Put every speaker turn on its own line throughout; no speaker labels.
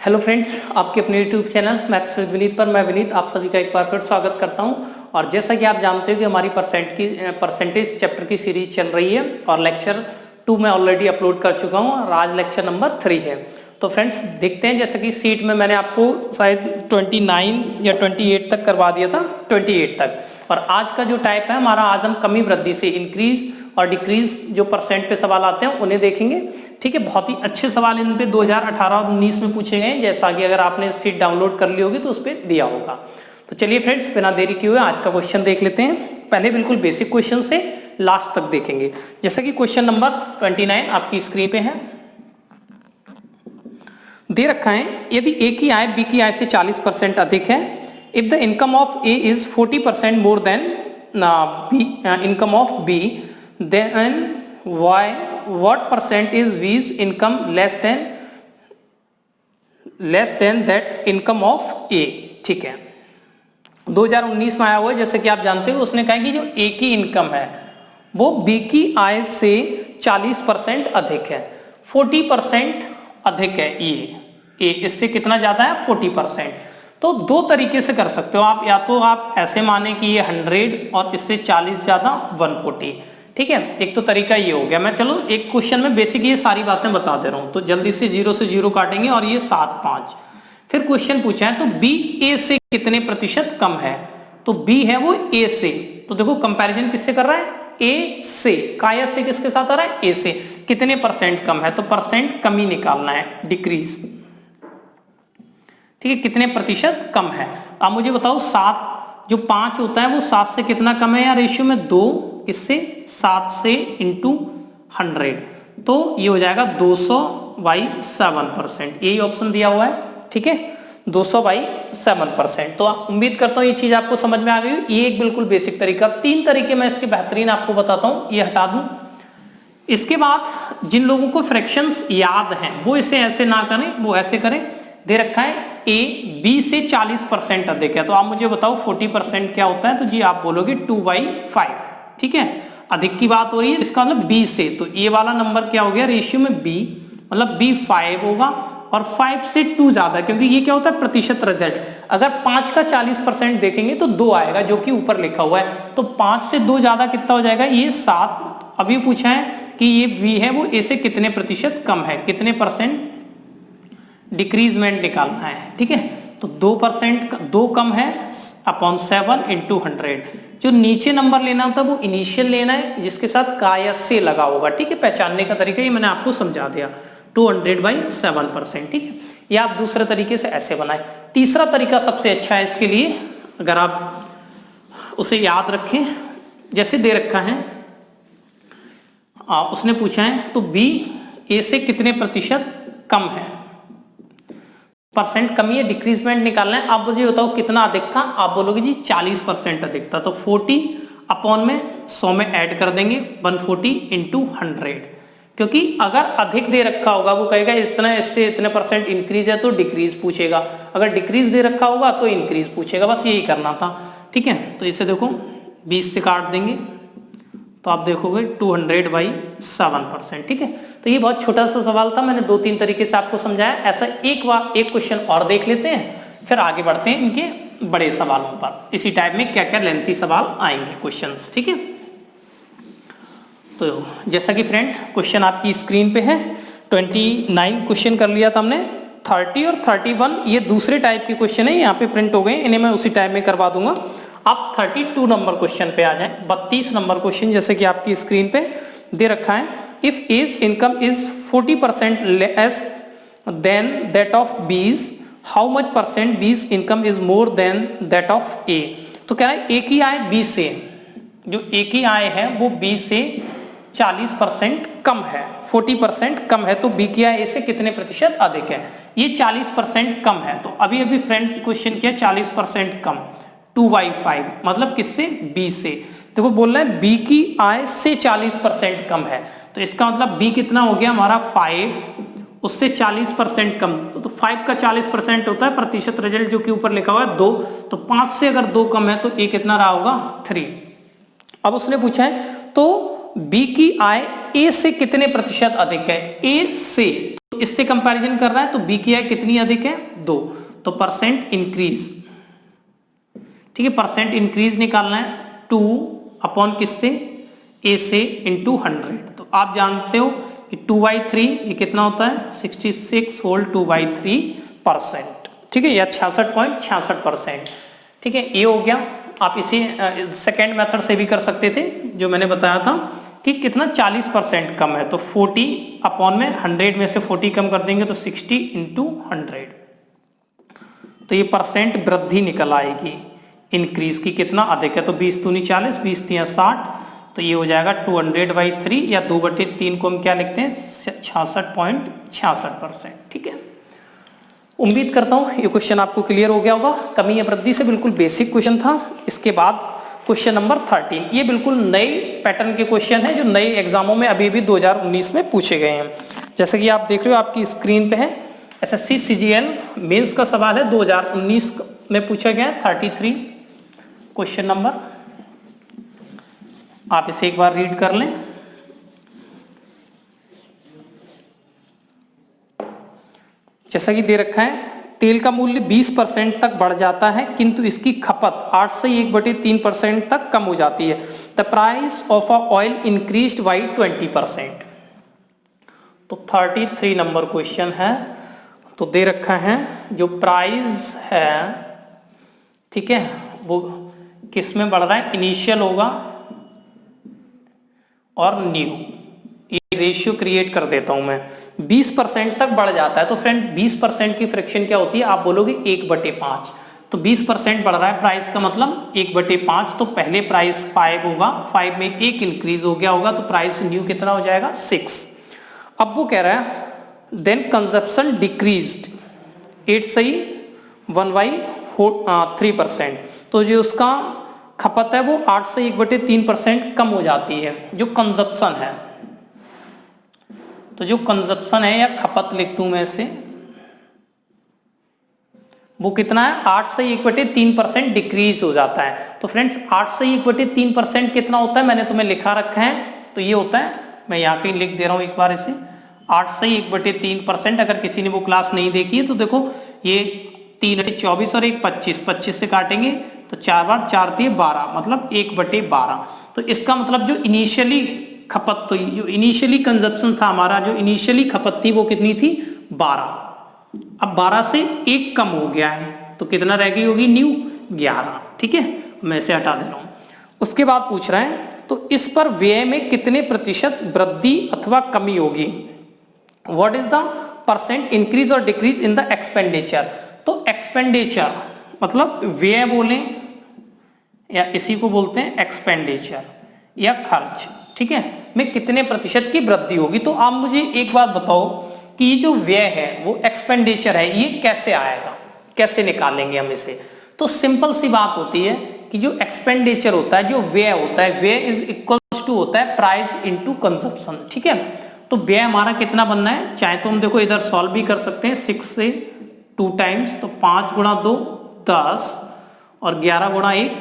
Hello friends, आपके अपने YouTube channel maths with Vineet पर मैं विनीत आप सभी का एक बार फिर स्वागत करता हूं। और जैसा कि आप जानते हो कि हमारी परसेंटेज चैप्टर की सीरीज चल रही है और लेक्चर 2 मैं ऑलरेडी अपलोड कर चुका हूं और आज लेक्चर नंबर 3 है। तो फ्रेंड्स देखते हैं, जैसा कि सीट में मैंने आपको शायद 29 या 28 तक करवा दिया था, 28 तक। और आज का जो टाइप है हमारा, आज हम कमी वृद्धि से इंक्रीज और डिक्रीज जो परसेंट पे सवाल आते हैं उन्हें देखेंगे। ठीक है, बहुत ही अच्छे सवाल इन पे 2018 और 19 में पूछे गए, जैसा कि अगर आपने सीट डाउनलोड कर ली होगी तो उस पर दिया होगा। तो चलिए फ्रेंड्स, बिना देरी किए हुए आज का क्वेश्चन देख लेते हैं। पहले बिल्कुल बेसिक क्वेश्चन से लास्ट तक देखेंगे। जैसा कि क्वेश्चन नंबर 29 आपकी स्क्रीन पे है, दे रखा है यदि ए की आय बी की आय से 40% अधिक है, if the income of A is 40% more than income of B, then what percent is B's income less than that income of A। ठीक है, 2019 में आया हुआ है, जैसे कि आप जानते हो। उसने कहा कि जो A की इनकम है वो B की आय से 40% अधिक है, 40% अधिक है। A इससे कितना ज्यादा है? 40%। तो दो तरीके से कर सकते हो आप, या तो आप ऐसे माने कि ये 100 और इससे 40 ज्यादा 140। ठीक है, एक तो तरीका ये हो गया। मैं चलो एक क्वेश्चन में बेसिक ये सारी बातें बता दे रहा हूं, तो जल्दी से 0 से 0 काटेंगे और ये 7 5। फिर क्वेश्चन पूछा है तो बी ए से कितने प्रतिशत कम है, तो बी है वो ए से। तो देखो कंपैरिजन किससे कर रहा है? ए से। काया से किसके साथ आ रहा है? ए से। कितने परसेंट कम है, तो परसेंट कमी निकालना है, डिक्रीज। ठीक है, कितने प्रतिशत कम है। अब मुझे बताओ 7 जो 5 होता है वो 7 से कितना कम है यार? रेशियो में 2, इससे 7 से इंटू 100, तो ये हो जाएगा 200/7%। यही ऑप्शन दिया हुआ है। ठीक है, 200/7%। तो उम्मीद करता हूं ये चीज आपको समझ में आ गई। ये एक बिल्कुल बेसिक तरीका। 3 तरीके मैं इसके बेहतरीन आपको बताता हूं, ये हटा दूं। इसके बाद जिन लोगों को फ्रैक्शंस याद हैं वो इसे ऐसे ना करें, वो ऐसे करें। दे रखा है ए बी से 40% अधिक है, तो आप मुझे बताओ 40% क्या होता है? तो जी आप बोलोगे 2/5। ठीक है, अधिक की बात हो रही है, इसका मतलब बी से। तो ये वाला नंबर क्या हो गया? रेशियो में बी, मतलब बी 5 होगा और 5 से 2 ज्यादा, क्योंकि ये क्या होता है? प्रतिशत रिजल्ट। अगर 5 का 40% देखेंगे तो 2 आएगा, जो कि ऊपर लिखा हुआ है। तो 5 से 2 ज्यादा कितना हो जाएगा? ये 7। अभी पूछा है कि ये बी है वो ए से कितने प्रतिशत कम है, कितने परसेंट डिक्रीजमेंट निकालना है। ठीक है, तो 2%, 2 कम है अपॉन 7 इंटू 100। जो नीचे नंबर लेना होता है वो इनिशियल लेना है, जिसके साथ का या से लगा होगा। ठीक है, पहचानने का तरीका ये मैंने आपको समझा दिया, 200/7%। ठीक है, या आप दूसरे तरीके से ऐसे बनाए। तीसरा तरीका सबसे अच्छा है इसके लिए, अगर आप उसे याद रखें। जैसे दे रखा है, उसने पूछा है तो बी ए से कितने प्रतिशत कम है, परसेंट कमी है, डिक्रीजमेंट निकालना है। आप मुझे बताओ कितना अधिक था? आप बोलोगे जी 40% अधिक था, तो 40 अपॉन में 100 में ऐड कर देंगे, 140 इंटू 100। क्योंकि अगर अधिक दे रखा होगा वो कहेगा इतना, इससे इतने परसेंट इंक्रीज है तो डिक्रीज पूछेगा, अगर डिक्रीज दे रखा होगा तो इंक्रीज पूछेगा। बस यही करना था। ठीक है, तो इसे देखो 20 से काट देंगे तो आप देखोगे 200/7%। ठीक है, तो ये बहुत छोटा सा सवाल था, मैंने 2-3 तरीके से आपको समझाया। ऐसा एक क्वेश्चन और देख लेते हैं, फिर आगे बढ़ते हैं इनके बड़े सवालों पर। इसी टाइप में क्या क्या लेंथी सवाल आएंगे, क्वेश्चंस। ठीक है, तो जैसा कि फ्रेंड क्वेश्चन आपकी स्क्रीन पे है, 29 क्वेश्चन कर लिया था हमने। 30 और 31 ये दूसरे टाइप के क्वेश्चन है, यहाँ पे प्रिंट हो गए, इन्हें मैं उसी टाइप में करवा दूंगा। आप 32 नंबर क्वेश्चन पे आ जाएं। 32 नंबर क्वेश्चन जैसे कि आपकी स्क्रीन पे दे रखा है, if A's income is 40% less than that of B's, how much percent B's income is more than that of A. तो क्या है, ए की आय बी से, जो ए की आय है वो बी से 40% कम है, 40% कम है, तो बी की आय ए से कितने प्रतिशत अधिक है? ये 40% कम है। तो अभी अभी फ्रेंड्स क्वेश्चन किया 40% कम, 2/5, मतलब किससे? बी से। देखो बोल रहा है बी की आय से 40% कम है, तो इसका मतलब बी कितना हो गया हमारा? 5, उससे 40% कम। तो 5 का 40% होता है प्रतिशत रिजल्ट, जो कि ऊपर लिखा हुआ है 2। तो 5 से अगर 2 कम है तो ए कितना रहा होगा? 3। अब उसने पूछा है तो बी की आय ए से कितने प्रतिशत अधिक है, ए से, तो इससे कंपैरिजन कर रहा है तो बी की है कितनी अधिक है 2, तो परसेंट इंक्रीज, ठीक है, परसेंट इंक्रीज निकालना है 2 अपॉन किससे, ए से इंटू 100। तो आप जानते हो कि 2/3 ये कितना होता है 66 होल 2/3%, ठीक है, या 66.66%, ठीक है, ये हो गया। आप इसी सेकेंड मेथड से भी कर सकते थे जो मैंने बताया था कि कितना 40% कम है, तो 40 अपॉन में 100 में से 40 कम कर देंगे तो 60 इंटू 100, तो ये परसेंट वृद्धि निकल आएगी इंक्रीज की, कितना अधिक है, तो 20 दूनी 40, 20 तिया 60, तो ये हो जाएगा 200/3 या 2/3 को हम क्या लिखते हैं 66.66%, ठीक है। उम्मीद करता हूँ ये क्वेश्चन आपको क्लियर हो गया होगा। कमी या वृद्धि से बिल्कुल बेसिक क्वेश्चन था। इसके बाद क्वेश्चन नंबर 13, ये बिल्कुल नए पैटर्न के क्वेश्चन है जो नए एग्जामों में अभी भी 2019 में पूछे गए हैं। जैसे कि आप देख रहे हो आपकी स्क्रीन पे है, एसएससी सीजीएल मेंस का सवाल है, 2019 में पूछा गया है 33 क्वेश्चन नंबर। आप इसे एक बार रीड कर लें। जैसा कि दे रखा है, तेल का मूल्य 20% तक बढ़ जाता है किंतु इसकी खपत 8 से 1/3% तक कम हो जाती है। The price of a oil increased by 20%। तो 33 नंबर क्वेश्चन है, तो दे रखा है जो प्राइस है, ठीक है, वो किस में बढ़ रहा है, इनिशियल होगा और न्यू, ये रेशियो क्रिएट कर देता हूं मैं, 20% तक बढ़ जाता है। तो फ्रेंड 20% की फ्रैक्शन क्या होती है, आप बोलोगे 1/5, तो 20% बढ़ रहा है प्राइस का मतलब 1/5, तो पहले प्राइस 5 होगा, 5 में 1 इंक्रीज हो गया होगा, तो प्राइस न्यू कितना हो जाएगा 6। अब वो कह रहा है देन कंजप्शन डिक्रीज्ड 8 से 1/3%, तो जो उसका खपत है वो 8 से 1/3% कम हो जाती है। जो कंजप्शन है, तो जो कंजप्शन है या खपत लिख दूं मैं इसे, वो कितना है 8 से 1/3% डिक्रीज हो जाता है। तो फ्रेंड्स 8 से 1/3% कितना होता है, मैंने तुम्हें लिखा रखा है, तो ये होता है, मैं यहाँ कहीं लिख दे रहा हूं एक बार इसे, 8 से 1/3%। अगर किसी ने वो क्लास नहीं देखी है तो देखो, ये 3 24 और 1 25, 25 से काटेंगे तो 4 बार 4 3 12, मतलब 1/12। तो इसका मतलब जो इनिशियली खपत, तो जो इनिशियली कंजप्शन था हमारा, जो इनिशियली खपत थी वो कितनी थी 12, अब 12 से 1 कम हो गया है, तो कितना रह गई होगी न्यू 11, ठीक है, मैं इसे हटा दे रहा हूं। उसके बाद पूछ रहा है तो इस पर व्यय में कितने प्रतिशत वृद्धि अथवा कमी होगी, what is the percent increase और डिक्रीज इन द एक्सपेंडिचर। तो एक्सपेंडिचर मतलब व्यय बोले या इसी को बोलते हैं एक्सपेंडिचर या खर्च, ठीक है, में कितने प्रतिशत की वृद्धि होगी। तो आप मुझे एक बात बताओ कि ये जो व्यय है वो एक्सपेंडिचर है, ये कैसे आएगा, कैसे निकालेंगे हम इसे। तो सिंपल सी बात होती है कि जो एक्सपेंडिचर होता है, जो व्यय होता है, व्यय इज इक्वल्स टू होता है प्राइस इनटू कंजप्शन, ठीक है। तो व्यय हमारा कितना बनना है, चाहे तो हम देखो इधर सॉल्व भी कर सकते हैं, 6 से 2 टाइम्स, तो 5 गुणा 2 10 और 11 गुणा 1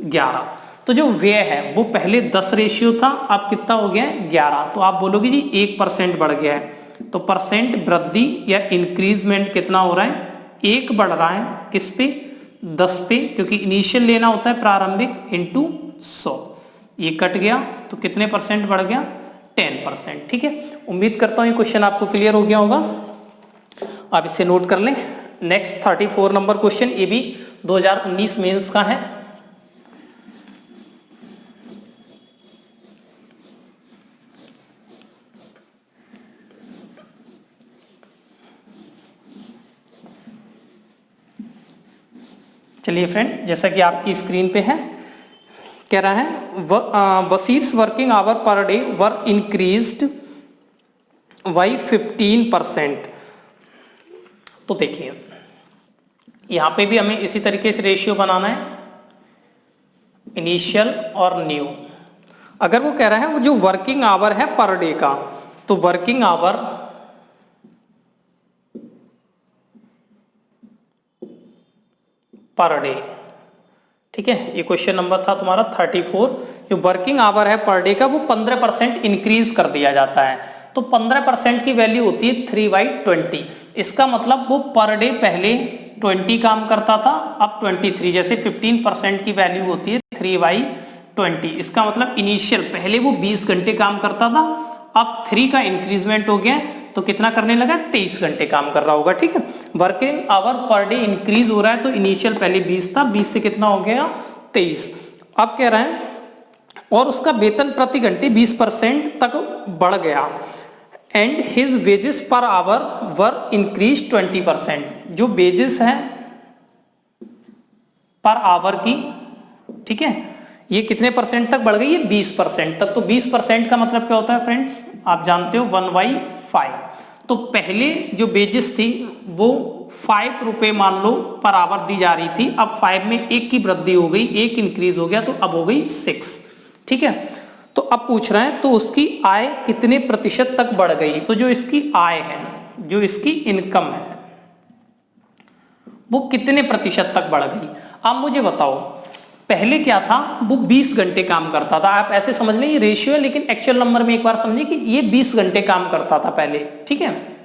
11। तो जो व्यय है वो पहले 10 रेशियो था, अब कितना हो गया है 11। तो आप बोलोगे जी 1% बढ़ गया है, तो परसेंट वृद्धि या इंक्रीजमेंट कितना हो रहा है, 1 बढ़ रहा है किस पे 10 पे, क्योंकि इनिशियल लेना होता है प्रारंभिक इंटू 100, ये कट गया तो कितने परसेंट बढ़ गया 10%, ठीक है। उम्मीद करता हूं ये क्वेश्चन आपको क्लियर हो गया होगा, आप इसे नोट कर लें। नेक्स्ट 34 नंबर क्वेश्चन, ये भी 2019 मेंस का है। चलिए फ्रेंड, जैसा कि आपकी स्क्रीन पे है, कह रहा है Bashir's working hour per day were increased by 15%। तो देखिए यहां पे भी हमें इसी तरीके से रेशियो बनाना है, इनिशियल और न्यू। अगर वो कह रहा है वो जो वर्किंग आवर है पर डे का, तो वर्किंग आवर पर डे ठीक है, ये क्वेश्चन नंबर था तुम्हारा 34। जो वर्किंग आवर है पर डे का वो 15% इंक्रीज कर दिया जाता है। तो 15% की वैल्यू होती है 3/20। इसका मतलब वो पर डे पहले 20 काम करता था, अब 23। जैसे 15% की वैल्यू होती है 3/20। इसका मतलब इनिशियल पहले वो 20 घंटे काम करता था, अब 3 का इंक्रीजमेंट हो गया तो कितना करने लगा, 23 घंटे काम कर रहा होगा। ठीक है, working hour per day increase हो रहा है तो इनिशियल पहले 20 था, 20 से कितना हो गया 23। अब कह रहे हैं और उसका वेतन प्रति घंटे 20% तक बढ़ गया and his wages per hour were increase 20%। जो वेजेस है पर आवर की, ठीक है, ये कितने परसेंट तक बढ़ गई, ये 20% तक। तो 20% का मतलब क्या होता है फ्रेंड्स, आप जानते हो 1/5। तो पहले जो वेजेस थी वो 5 रुपए मान लो पर आवर दी जा रही थी, अब 5 में 1 की वृद्धि हो गई, 1 इंक्रीज हो गया तो अब हो गई 6। ठीक है, तो अब पूछ रहे हैं तो उसकी आय कितने प्रतिशत तक बढ़ गई। तो जो इसकी आय है, जो इसकी इनकम है, वो कितने प्रतिशत तक बढ़ गई। आप मुझे बताओ, पहले क्या था, वो 20 घंटे काम करता था। आप ऐसे समझ लें ये रेशियो है, लेकिन एक्चुअल नंबर में एक बार समझिए कि ये 20 घंटे काम करता था पहले। ठीक है,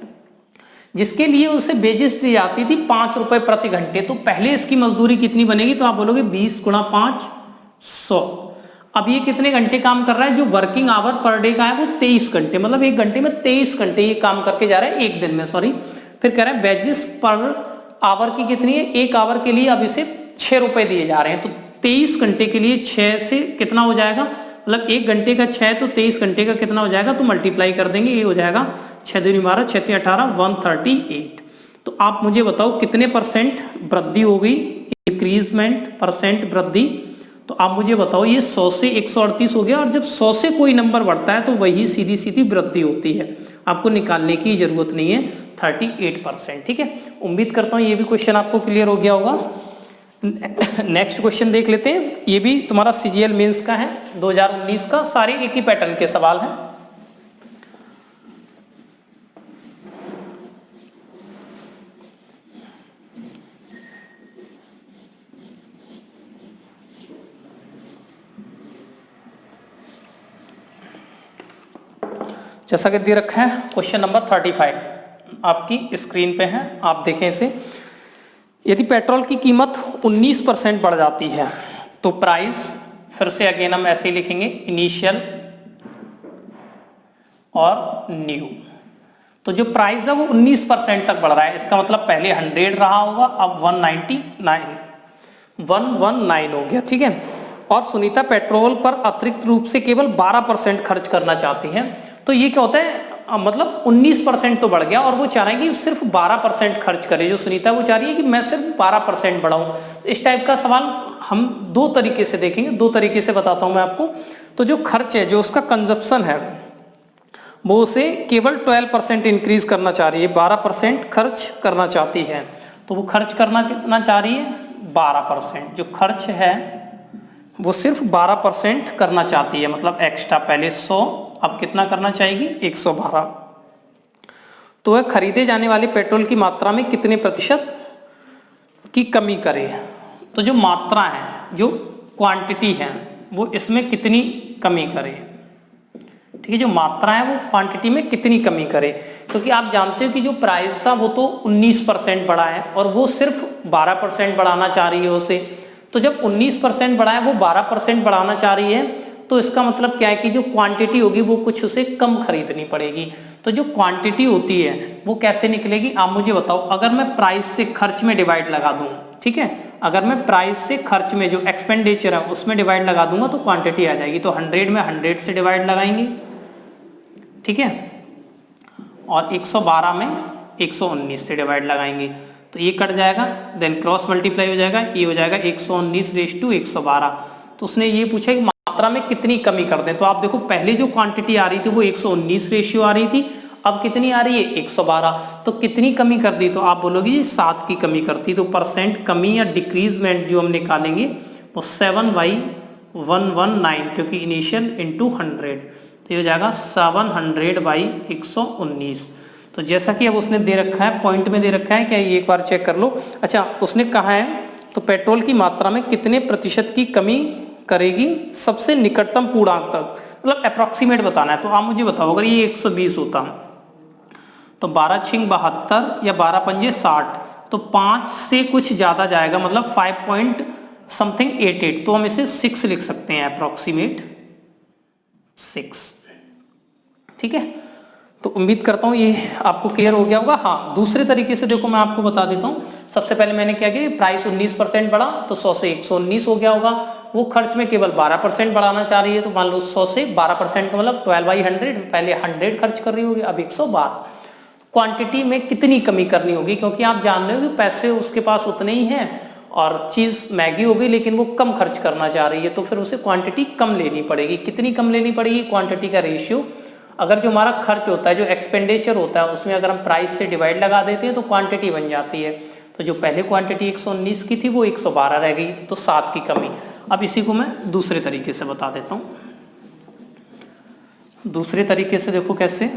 जिसके लिए उसे वेजेस दी जाती थी 5 रुपए प्रति घंटे। तो पहले इसकी मजदूरी कितनी बनेगी, तो आप बोलोगे 20 गुणा 5 100। अब ये कितने घंटे काम कर रहा है, जो वर्किंग आवर पर डे का है वो 23 घंटे, मतलब एक घंटे में 23 घंटे ये काम करके जा रहा है, एक दिन में, सॉरी। फिर कह रहा है वेजेस पर आवर की कितनी है, एक आवर के लिए अब इसे 6 रुपए दिए जा रहे हैं। तो 23 घंटे के लिए 6 से कितना हो जाएगा, मतलब एक घंटे का 6 तो 23 घंटे का कितना हो जाएगा, तो मल्टीप्लाई कर देंगे, ये हो जाएगा 6 दूनी 12 6 3 18 138। तो आप मुझे बताओ कितने परसेंट वृद्धि हो गई, इंक्रीजमेंट परसेंट वृद्धि। तो आप मुझे बताओ ये 100 से 138 हो गया, और जब 100 से कोई नंबर बढ़ता है तो वही सीधी सीधी वृद्धि होती है, आपको निकालने की जरूरत नहीं है, 38%। ठीक है, उम्मीद करता हूं ये भी क्वेश्चन आपको क्लियर हो गया होगा। नेक्स्ट क्वेश्चन देख लेते हैं, ये भी तुम्हारा सीजीएल मेंस का है 2019 का, सारे एक ही पैटर्न के सवाल हैं। जैसा कि दे रखा है क्वेश्चन नंबर 35 आपकी स्क्रीन पे है, आप देखें इसे। यदि पेट्रोल की कीमत 19% बढ़ जाती है तो प्राइस, फिर से अगेन हम ऐसे ही लिखेंगे, इनिशियल और न्यू। तो जो प्राइस है वो 19% तक बढ़ रहा है, इसका मतलब पहले 100 रहा होगा, अब 119 हो गया। ठीक है, और सुनीता पेट्रोल पर अतिरिक्त रूप से केवल 12% खर्च करना चाहती है। तो ये क्या होता है, मतलब 19% तो बढ़ गया और वो चाह रहे हैं कि सिर्फ 12% खर्च करे। जो सुनीता वो चाह रही है कि मैं सिर्फ 12% बढ़ाऊं। इस टाइप का सवाल हम दो तरीके से देखेंगे, दो तरीके से बताता हूं मैं आपको। तो जो खर्च है, जो उसका कंजप्शन है, वो उसे केवल 12% इंक्रीज करना चाह रही है, 12% खर्च करना चाहती है। तो वो खर्च करना कितना चाह रही है, 12%। जो खर्च है वो सिर्फ 12% करना चाहती है, मतलब एक्स्ट्रा, पहले 100 अब कितना करना चाहेगी, 112। तो वह खरीदे जाने वाले पेट्रोल की मात्रा में कितने प्रतिशत की कमी करे। तो जो मात्रा है, जो क्वांटिटी है, वो इसमें कितनी कमी करे। ठीक है, जो मात्रा है वो क्वांटिटी में कितनी कमी करे, क्योंकि आप जानते हो कि जो प्राइस था वो तो 19% बढ़ा है और वो सिर्फ 12% बढ़ाना चाह रही है उसे। तो जब 19% बढ़ा है, वो 12% बढ़ाना चाह रही है, तो इसका मतलब क्या है कि जो क्वांटिटी होगी वो कुछ उसे कम खरीदनी पड़ेगी। तो जो क्वांटिटी होती है वो कैसे निकलेगी, आप मुझे बताओ। अगर मैं प्राइस से खर्च में डिवाइड लगा दूं, ठीक है, अगर मैं प्राइस से खर्च में जो एक्सपेंडिचर है उसमें डिवाइड लगा दूंगा तो क्वांटिटी आ जाएगी। तो 100 में 100 से डिवाइड लगाएंगे, ठीक है, और 112 में 119 से डिवाइड लगाएंगे, तो ये कट जाएगा, देन क्रॉस मल्टीप्लाई हो जाएगा, ये हो जाएगा 119/112। तो उसने ये पूछा कि मात्रा में कितनी कमी कर दें। तो आप देखो पहले जो क्वांटिटी आ रही थी वो 119 रेशियो आ रही थी, अब कितनी आ रही है, 112। तो कितनी कमी कर दी, तो आप बोलोगे ये 7 की कमी करती। तो परसेंट कमी या डिक्रीजमेंट जो हम निकालेंगे वो 7/119, क्योंकि इनिशियल इंटू 100, तो ये हो जाएगा 700/119। तो जैसा कि अब उसने दे रखा है, पॉइंट में दे रखा है, क्या ये एक बार चेक कर लो। अच्छा, उसने कहा है, तो पेट्रोल की मात्रा में कितने प्रतिशत की कमी करेगी सबसे निकटतम पूर्णांक तक, मतलब अप्रोक्सीमेट बताना है। तो आप मुझे बताओ अगर ये 120 होता तो 12 छिंग 72 या 12 पंजे 60, तो 5 से कुछ ज्यादा जाएगा, मतलब 5 पॉइंट समथिंग 88, तो हम इसे 6 लिख सकते हैं, अप्रोक्सीमेट 6। ठीक है, तो उम्मीद करता हूं ये आपको क्लियर हो गया होगा। हाँ, दूसरे तरीके से देखो मैं आपको बता देता हूं। सबसे पहले मैंने क्या किया, प्राइस 19% बढ़ा तो 100 से 119 हो गया होगा। वो खर्च में केवल 12% बढ़ाना चाह रही है, तो मान लो 100 से 12% का मतलब 12/100, पहले 100 खर्च कर रही होगी, अब 112। क्वांटिटी में कितनी कमी करनी होगी, क्योंकि आप जान रहे हो कि पैसे उसके पास उतने ही हैं और चीज महंगी हो गई लेकिन वो कम खर्च करना चाह रही है, तो फिर उसे क्वांटिटी कम लेनी पड़ेगी। कितनी कम लेनी पड़ेगी, क्वांटिटी का रेशियो, अगर जो हमारा खर्च होता है, जो एक्सपेंडिचर होता है, उसमें अगर हम प्राइस से डिवाइड लगा देते हैं तो क्वांटिटी बन जाती है। तो जो पहले क्वांटिटी 119 की थी वो 112 रह गई, तो 7 की कमी। अब इसी को मैं दूसरे तरीके से बता देता हूं। दूसरे तरीके से देखो कैसे,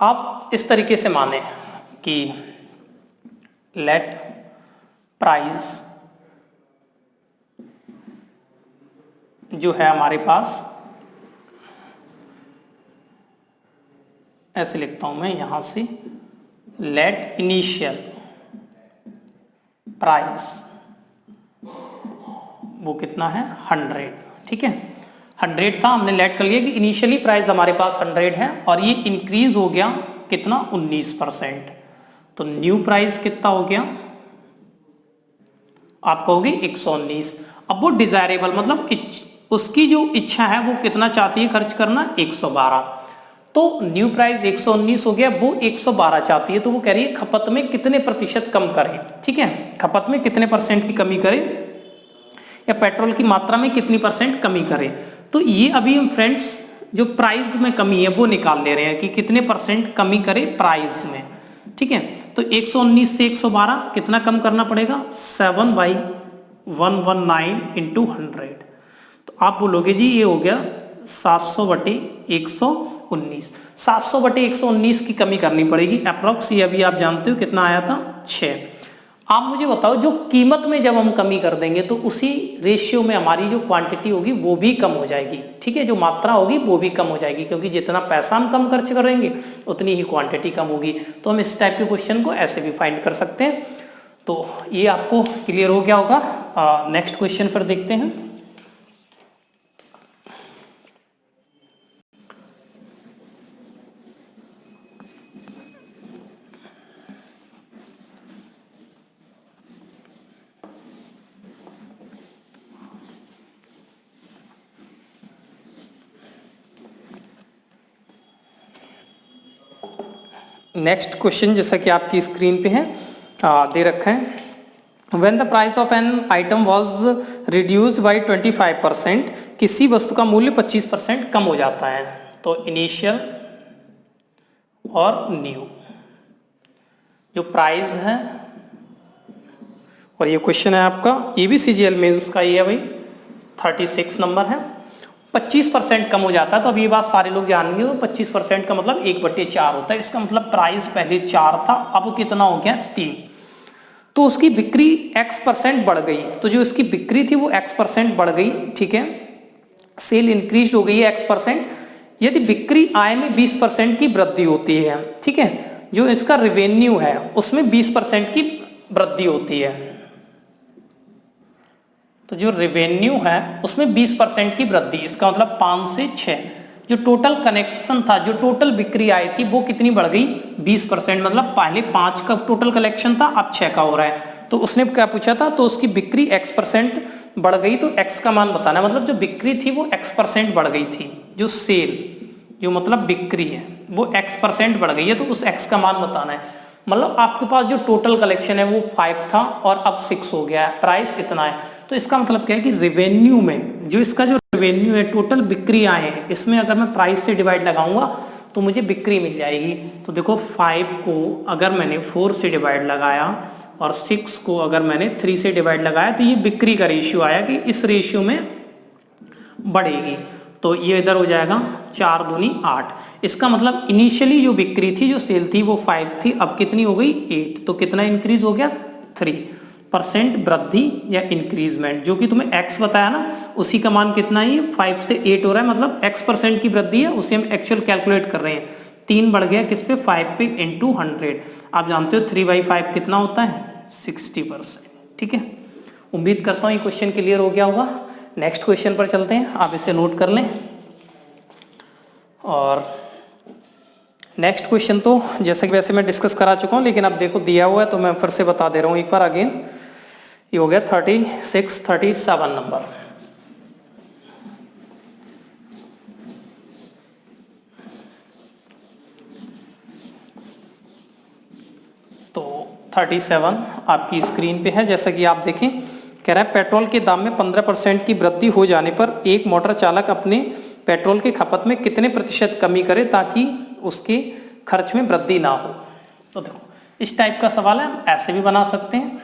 आप इस तरीके से माने कि लेट प्राइस जो है हमारे पास, ऐसे लिखता हूं मैं यहां से, लेट इनिशियल प्राइस वो कितना है 100। ठीक है, 100 था, हमने लेट कर लिया कि इनिशियली प्राइस हमारे पास 100 है और ये इंक्रीज हो गया कितना 19%, तो न्यू प्राइस कितना हो गया, आप कहोगे 119। अब वो डिजायरेबल मतलब उसकी जो इच्छा है वो कितना चाहती है खर्च करना, 112। तो न्यू प्राइस 119 हो गया, वो 112 चाहती है, तो वो कह रही है खपत में कितने प्रतिशत कम करें। ठीक है, खपत में कितने % की कमी करें या पेट्रोल की मात्रा में कितनी % कमी करें। तो ये अभी हम फ्रेंड्स जो प्राइस में कमी है वो निकाल ले रहे हैं कि कितने % कमी करें प्राइस में। ठीक है, तो 119 से 112 कितना कम करना पड़ेगा, 7/119 × 100। तो आप बोलोगे जी ये हो गया 700/119। 700/119 की कमी करनी पड़ेगी अप्रोक्स, ये अभी आप जानते हो कितना आया था 6। आप मुझे बताओ जो कीमत में जब हम कमी कर देंगे तो उसी रेशियो में हमारी जो क्वांटिटी होगी वो भी कम हो जाएगी। ठीक है, जो मात्रा होगी वो भी कम हो जाएगी, क्योंकि जितना पैसा हम कम खर्च करेंगे उतनी ही क्वांटिटी कम होगी। तो हम इस टाइप के क्वेश्चन को ऐसे भी फाइंड कर सकते हैं। तो ये आपको क्लियर हो गया होगा। नेक्स्ट क्वेश्चन फिर देखते हैं। नेक्स्ट क्वेश्चन जैसा कि आपकी स्क्रीन पे है दे रखा है, When the price of an item was reduced by 25%, किसी वस्तु का मूल्य 25% कम हो जाता है। तो इनिशियल और न्यू जो प्राइस है, और ये क्वेश्चन है आपका EBCGL मेंस का, ये है भाई 36 नंबर है। 25% कम हो जाता है, तो अब ये बात सारे लोग जानेंगे, तो 25% का मतलब 1/4 होता है। इसका मतलब प्राइस पहले 4 था, अब कितना हो गया 3, तो उसकी बिक्री X% बढ़ गई। तो जो इसकी बिक्री थी वो X% बढ़ गई। ठीक है, सेल इंक्रीज हो गई है X%। यदि बिक्री आय में 20% की वृद्धि होती है, ठीक है, जो इसका रेवेन्यू है उसमें 20% की वृद्धि होती है, तो जो रेवेन्यू है उसमें 20% की वृद्धि, इसका मतलब 5 से 6। जो टोटल कनेक्शन था, जो टोटल बिक्री आई थी वो कितनी बढ़ गई 20%, मतलब पहले 5 का टोटल कलेक्शन था अब 6 का हो रहा है। तो उसने क्या पूछा था, तो उसकी बिक्री X% बढ़ गई, तो X का मान बताना है, मतलब जो बिक्री थी वो X% बढ़ गई थी, जो सेल जो मतलब बिक्री है वो X% बढ़ गई है, तो उस X का मान बताना है। मतलब आपके पास जो टोटल कलेक्शन है वो 5 था और अब 6 हो गया है, प्राइस कितना है। तो इसका मतलब क्या है कि रेवेन्यू में जो इसका जो रेवेन्यू है, टोटल बिक्री आए हैं, इसमें अगर मैं प्राइस से डिवाइड लगाऊंगा तो मुझे बिक्री मिल जाएगी। तो देखो 5 को अगर मैंने 4 से डिवाइड लगाया और 6 को अगर मैंने 3 से डिवाइड लगाया, तो ये बिक्री का रेशियो आया कि इस रेशियो में बढ़ेगी। तो ये इधर हो जाएगा 4 दूनी 8। इसका मतलब इनिशियली जो बिक्री थी, जो सेल थी वो 5 थी, अब कितनी हो गई 8। तो कितना इंक्रीज हो गया 3% वृद्धि या इंक्रीजमेंट, जो कि तुम्हें x बताया ना, उसी का मान कितना है, 5 से 8 हो रहा है, मतलब x% की वृद्धि है, उसे हम एक्चुअल कैलकुलेट कर रहे हैं। 3 बढ़ गया किस पे, 5 पे इंटू 100। आप जानते हो 3/5 कितना होता है 60%। ठीक है, उम्मीद करता हूँ ये क्वेश्चन क्लियर हो गया होगा। नेक्स्ट क्वेश्चन पर चलते हैं, आप इसे नोट कर लें। और नेक्स्ट क्वेश्चन तो जैसे कि वैसे मैं डिस्कस करा चुका हूँ, लेकिन अब देखो दिया हुआ है तो मैं फिर से बता दे रहा हूँ एक बार अगेन। ये हो गया 36, 37 नंबर। तो 37 आपकी स्क्रीन पे है, जैसा कि आप देखें, कह रहा है पेट्रोल के दाम में 15% की वृद्धि हो जाने पर एक मोटर चालक अपने पेट्रोल की खपत में कितने प्रतिशत कमी करे ताकि उसके खर्च में वृद्धि ना हो। तो देखो इस टाइप का सवाल है, हम ऐसे भी बना सकते हैं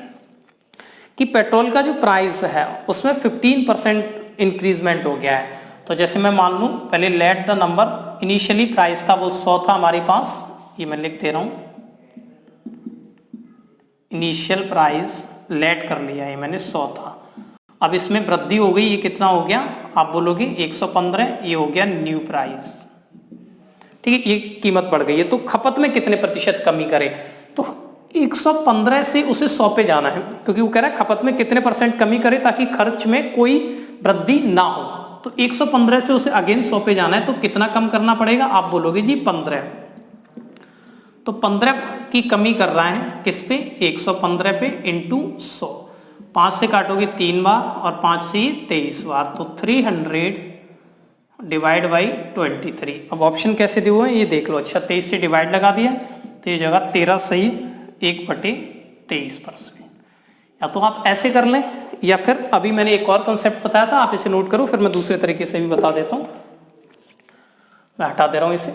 कि पेट्रोल का जो प्राइस है उसमें 15% इंक्रीजमेंट हो गया है। तो जैसे मैं मान लूँ, पहले let the number, initially price था वो 100 था हमारे पास, ये मैं लिख दे रहा हूँ, इनिशियल प्राइस लेट कर लिया है मैंने 100 था। अब इसमें वृद्धि हो गई, ये कितना हो गया, आप बोलोगे 115, ये हो गया न्यू प्राइस। ठीक है, ये कीमत बढ़ गई है, तो खपत में कितने प्रतिशत कमी करे, तो 115 से उसे 100 पे जाना है, क्योंकि वो कह रहा है खपत में कितने % कमी करे ताकि खर्च में कोई वृद्धि ना हो। तो 115 से उसे अगेन 100 पे जाना है, तो कितना कम करना पड़ेगा, आप बोलोगे जी 15। तो 15 की कमी कर रहा है किस पे, 115 पे इंटू 100। 5 से काटोगे 3 बार और 5 से 23 बार, तो 300 डिवाइड बाई 23। अब ऑप्शन कैसे दिए हुए हैं ये देख लो। अच्छा, 23 से डिवाइड लगा दिया तो ये जगह 13 सही 1/23%। या तो आप ऐसे कर लें, या फिर अभी मैंने एक और कॉन्सेप्ट बताया था, आप इसे नोट करो, फिर मैं दूसरे तरीके से भी बता देता हूं। मैं हटा दे रहा हूं इसे।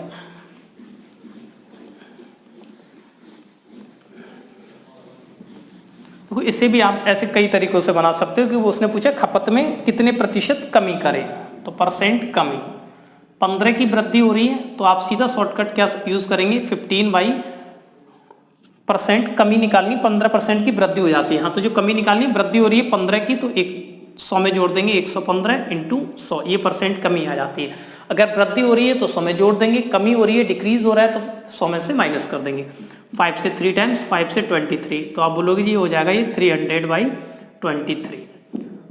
तो इसे भी आप ऐसे कई तरीकों से बना सकते हो कि वो उसने पूछा खपत में कितने प्रतिशत कमी करें, तो परसेंट कमी, 15 की वृद्धि हो रही है तो आप सीधा शॉर्टकट क्या यूज करेंगे, 15/% कमी निकालनी, 15% की वृद्धि हो जाती है। हाँ, तो जो कमी निकालनी, वृद्धि हो रही है 15 की, तो 100 में जोड़ देंगे, 115 इंटू 100, ये % कमी आ जाती है। अगर वृद्धि हो रही है तो 100 में जोड़ देंगे, कमी हो रही है, डिक्रीज हो रहा है, तो 100 में से माइनस कर देंगे। 5 से 3 टाइम्स, 5 से 23, तो आप बोलोगे जी हो जाएगा ये 300/23।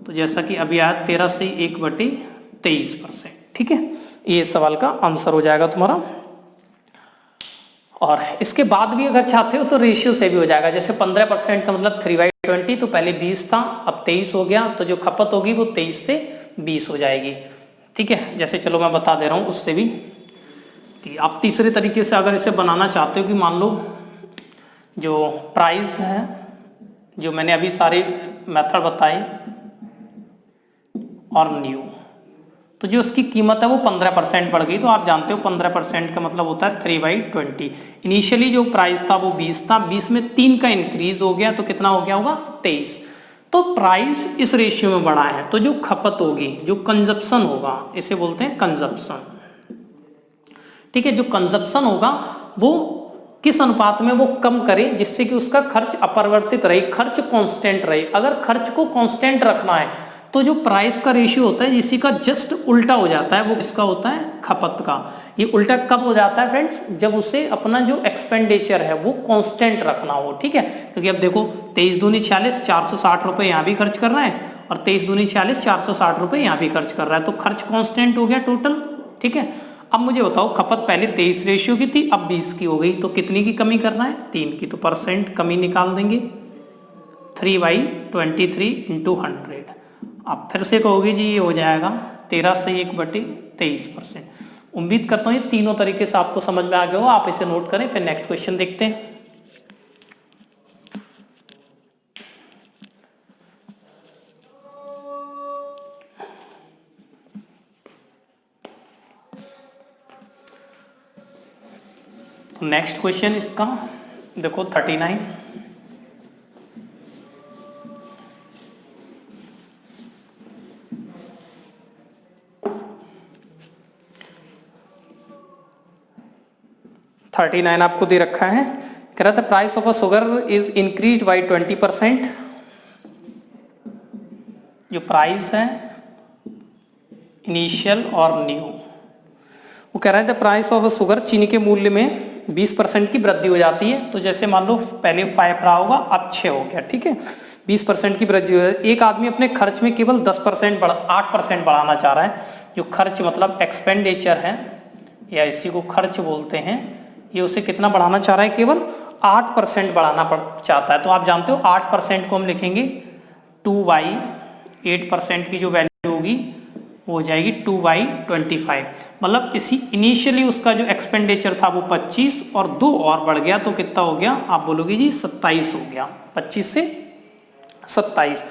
तो जैसा कि अभी आया 13 से 1/23%। ठीक है, ये सवाल का आंसर हो जाएगा तुम्हारा। और इसके बाद भी अगर चाहते हो तो रेशियो से भी हो जाएगा, जैसे 15% का मतलब 3/20, तो पहले 20 था अब 23 हो गया, तो जो खपत होगी वो 23 से 20 हो जाएगी। ठीक है, जैसे चलो मैं बता दे रहा हूँ उससे भी, कि आप तीसरे तरीके से अगर इसे बनाना चाहते हो कि मान लो जो प्राइस है, जो मैंने अभी सारे मेथड बताए और न्यू, तो जो उसकी कीमत है वो 15% बढ़ गई। तो आप जानते हो 15% का मतलब होता है 3/20। इनिशियली जो प्राइस था वो 20 था, 20 में 3 का इंक्रीज हो गया, तो कितना हो गया होगा 23। तो प्राइस इस रेशियो में बढ़ा है, तो जो खपत होगी, जो कंजप्शन होगा, इसे बोलते हैं कंजप्शन। ठीक है, जो कंजप्शन होगा वो किस अनुपात में वो कम करे जिससे कि उसका खर्च अपरिवर्तित रहे, खर्च कांस्टेंट रहे। अगर खर्च को कांस्टेंट रखना है तो जो प्राइस का रेशियो होता है इसी का जस्ट उल्टा हो जाता है, वो इसका होता है खपत का। ये उल्टा कब हो जाता है फ्रेंड्स, जब उसे अपना जो एक्सपेंडिचर है वो कांस्टेंट रखना हो। ठीक है, क्योंकि अब देखो 23 दूनी 46, 460 रुपए यहाँ भी खर्च कर रहा है, और 23 दूनी 46, 460 रुपए यहाँ भी खर्च कर रहा है, तो खर्च कांस्टेंट हो गया टोटल। ठीक है, अब मुझे बताओ खपत पहले 23 रेशियो की थी, अब 20 की हो गई, तो कितनी की कमी करना है, 3 की, तो % कमी निकाल देंगे 3/23 इंटू 100। आप फिर से कहोगे जी ये हो जाएगा 13 से 1/23%। उम्मीद करता हूँ ये तीनों तरीके से आपको समझ में आ गया हो। आप इसे नोट करें, फिर नेक्स्ट क्वेश्चन देखते हैं। नेक्स्ट क्वेश्चन इसका देखो 39। 39 आपको दे रखा है। कह रहा था price of a sugar is increase by 20%। जो प्राइस है इनिशियल और न्यू, वो कह रहा है the price of a sugar, चीनी के मूल्य में 20% की वृद्धि हो जाती है। तो जैसे मान लो पहले 5 रहा होगा, अब 6 हो गया, ठीक है, 20% की वृद्धि हो जाती है। एक आदमी अपने खर्च में केवल 8% बढ़ाना चाह रहा है। जो खर्च मतलब एक्सपेंडिचर है या इसी को खर्च बोलते हैं, ये उसे कितना बढ़ाना चाह रहा है, केवल 8% बढ़ाना चाहता है। तो आप जानते हो 8% को हम लिखेंगे 2/8% की जो वैल्यू होगी वो हो जाएगी 2/25। मतलब इसी इनिशियली उसका जो एक्सपेंडिचर था वो 25 और 2 और बढ़ गया तो कितना हो गया, आप बोलोगे जी 27 हो गया, 25 से 27।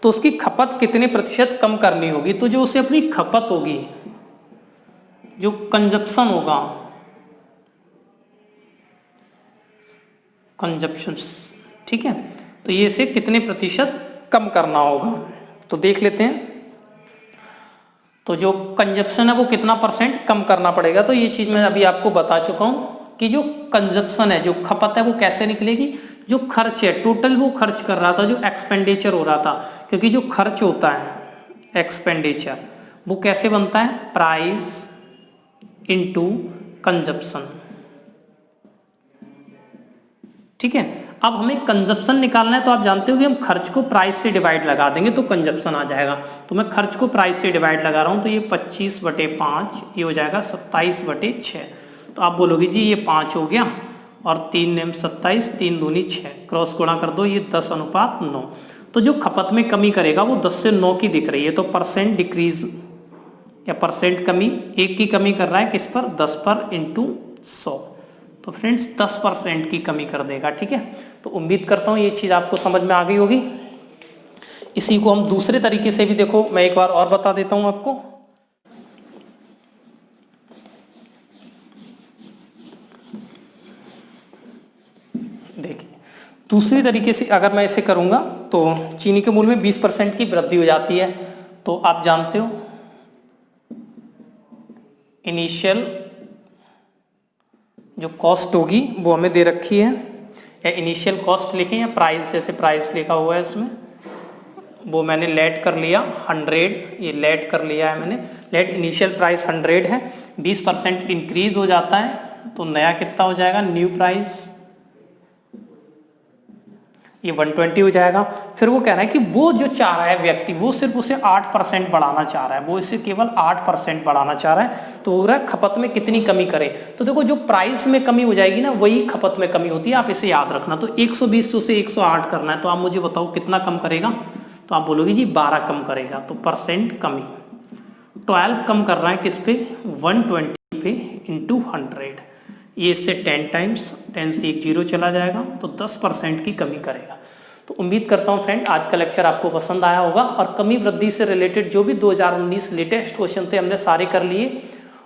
तो उसकी खपत कितने प्रतिशत कम करनी होगी, तो जो उसे अपनी खपत होगी, जो कंजप्शन होगा, कंजप्शन, ठीक है, तो ये इसे कितने प्रतिशत कम करना होगा। तो देख लेते हैं, तो जो कंजप्शन है वो कितना परसेंट कम करना पड़ेगा। तो ये चीज मैं अभी आपको बता चुका हूं कि जो कंजप्शन है, जो खपत है वो कैसे निकलेगी, जो खर्च है टोटल वो खर्च कर रहा था, जो एक्सपेंडिचर हो रहा था, क्योंकि जो खर्च होता है एक्सपेंडिचर वो कैसे बनता है, प्राइस इनटू कंजप्शन, ठीक है। अब हमें कंजप्शन निकालना है, तो आप जानते हो कि हम खर्च को प्राइस से डिवाइड लगा देंगे तो कंजप्शन आ जाएगा। तो मैं खर्च को प्राइस से डिवाइड लगा रहा हूं, तो ये 25/5 ये हो जाएगा 27/6। तो आप बोलोगे जी ये 5 हो गया और 3 नेम 27, 3 दूनी 6, क्रॉस गुणा कर दो, ये 10:9। तो जो खपत में कमी करेगा वो 10 से 9 की दिख रही है, तो परसेंट डिक्रीज या परसेंट कमी, एक की कमी कर रहा है किस पर, 10 पर इंटू 100। तो फ्रेंड्स 10% की कमी कर देगा, ठीक है। तो उम्मीद करता हूँ ये चीज़ आपको समझ में आ गई होगी। इसी को हम दूसरे तरीके से भी देखो, मैं एक बार और बता देता हूँ आपको। देखिए दूसरी तरीके से अगर मैं इसे करूँगा तो चीनी के मूल्य में 20% की वृद्धि हो जाती है। तो आप जानते हो इनिशियल जो कॉस्ट होगी वो हमें दे रखी है, या इनिशियल कॉस्ट लिखें या प्राइस, जैसे प्राइस लिखा हुआ है इसमें, वो मैंने लेट कर लिया 100, ये लेट कर लिया है मैंने, लेट इनिशियल प्राइस 100 है, 20% इंक्रीज हो जाता है तो नया कितना हो जाएगा, न्यू प्राइस ये 120 हो जाएगा। फिर वो कह रहा है कि वो जो चाह रहा है व्यक्ति, वो सिर्फ उसे 8% बढ़ाना चाह रहा है, वो इसे केवल 8% बढ़ाना चाह रहा है। तो हो रहा है खपत में कितनी कमी करे, तो देखो जो प्राइस में कमी हो जाएगी ना वही खपत में कमी होती है, आप इसे याद रखना। तो 120 से 108 करना है, तो आप मुझे बताओ कितना कम करेगा, तो आप बोलोगे जी 12 कम करेगा, तो परसेंट कमी 12 कम कर रहा है किस पे, 120 पे इंटू 100, ये इससे 10 टाइम्स, 10 से एक 0 चला जाएगा, तो 10% की कमी करेगा। तो उम्मीद करता हूँ फ्रेंड आज का लेक्चर आपको पसंद आया होगा, और कमी वृद्धि से रिलेटेड जो भी 2019 लेटेस्ट क्वेश्चन थे हमने सारे कर लिए,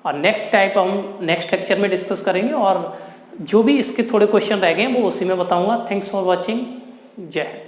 और नेक्स्ट टाइप हम नेक्स्ट लेक्चर में डिस्कस करेंगे, और जो भी इसके थोड़े क्वेश्चन रह गए हैं वो उसी में बताऊंगा। थैंक्स फॉर वॉचिंग, जय हिंद।